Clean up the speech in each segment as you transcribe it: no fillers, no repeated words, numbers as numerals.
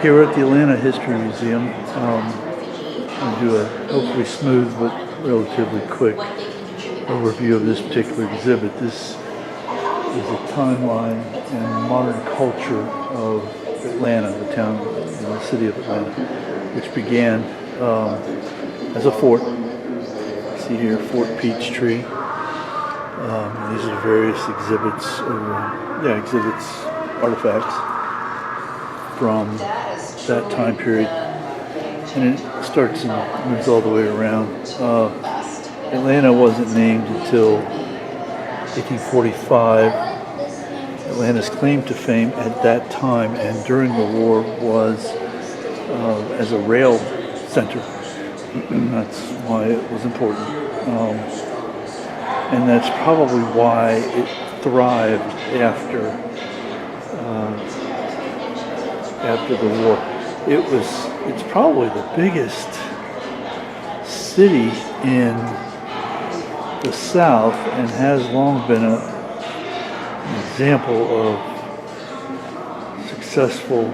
Okay, we're at the Atlanta History Museum. I'll do a hopefully smooth but relatively quick overview of this particular exhibit. This is a timeline and modern culture of Atlanta, the town, the city of Atlanta, which began as a fort. See here, Fort Peachtree. These are various exhibits, artifacts from that time period, and it starts and moves all the way around. Atlanta wasn't named until 1845. Atlanta's claim to fame at that time and during the war was as a rail center. That's why it was important. And that's probably why it thrived after the war. It's probably the biggest city in the South and has long been an example of successful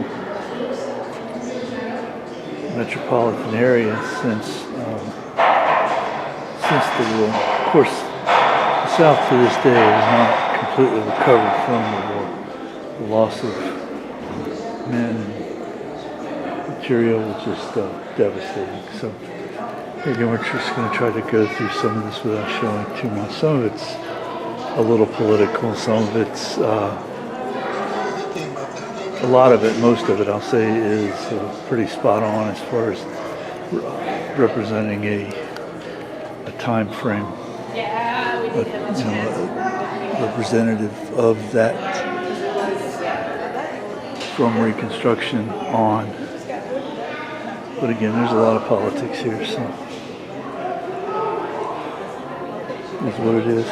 metropolitan area since the war. Of course, the South to this day is not completely recovered from the war. The loss of men and material was just devastating. So again, we're just going to try to go through some of this without showing too much. Some of it's a little political, some of it's a lot of it, most of it, I'll say, is pretty spot on as far as representing a time frame, representative of that from Reconstruction on. But again, there's a lot of politics here, so is what it is.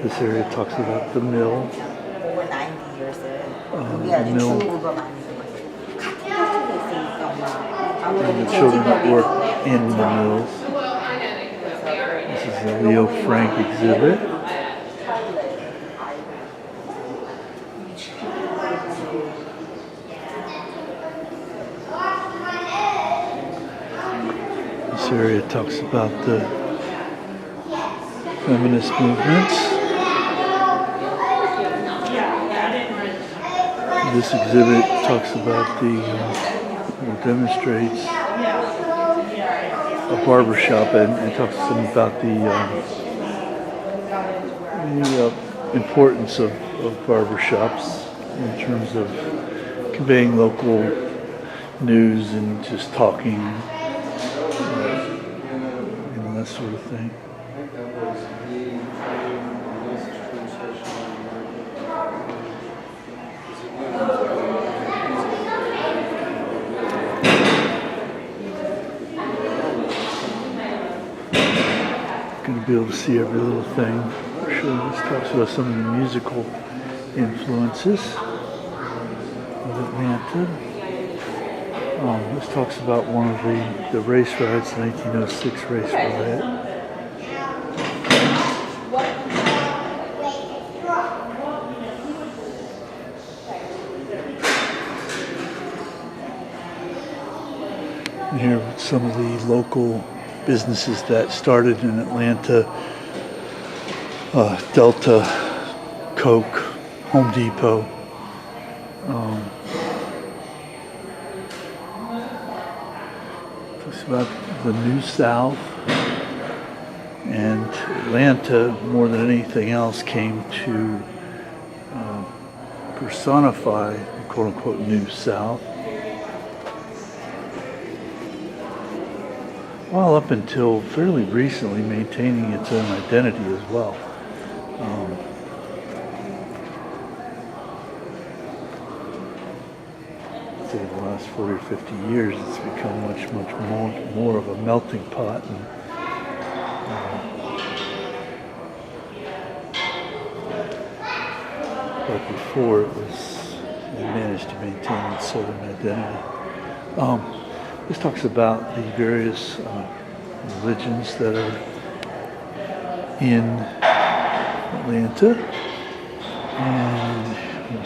This area talks about the mill. The mill. And the children that work in the mills. This is a Leo Frank exhibit. This area talks about the feminist movements. This exhibit talks about demonstrates a barbershop and talks to them about the importance of barbershops in terms of conveying local news and just talking, that sort of thing. Going to be able to see every little thing. For sure, this talks about some of the musical influences of Atlanta. This talks about one of the race riots, the 1906 race riot. And here are some of the local businesses that started in Atlanta: Delta, Coke, Home Depot. Talks about the New South, and Atlanta, more than anything else, came to personify the quote-unquote New South. While up until fairly recently maintaining its own identity as well. I'd say the last 40 or 50 years it's become much more of a melting pot. And, but before it managed to maintain its southern identity. This talks about the various religions that are in Atlanta. And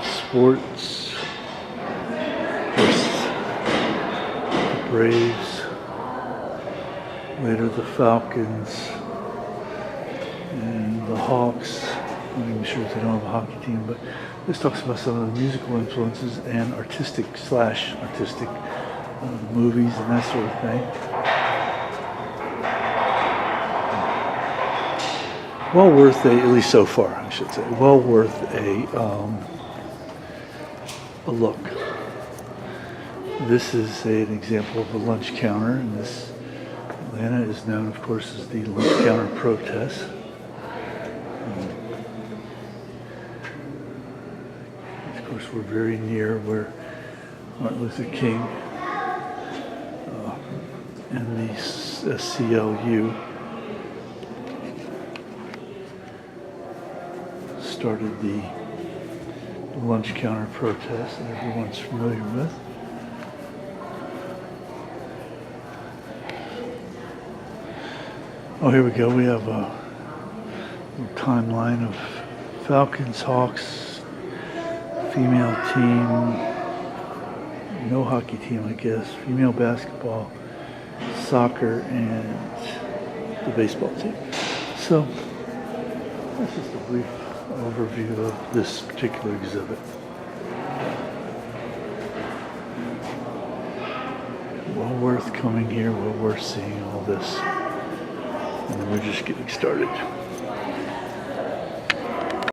sports, first the Braves, later the Falcons, and the Hawks. I'm not even sure if they don't have a hockey team, but this talks about some of the musical influences and artistic movies and that sort of thing. Well worth at least so far, I should say, well worth a look. This is an example of a lunch counter, and this Atlanta is known, of course, as the lunch counter protest. Of course, we're very near where Martin Luther King and the SCLU started the lunch counter protest that everyone's familiar with. Oh, here we go. We have a little timeline of Falcons, Hawks, female team, no hockey team, I guess, female basketball, soccer, and the baseball team. So that's just a brief overview of this particular exhibit. Well worth coming here, well worth seeing all this. And we're just getting started.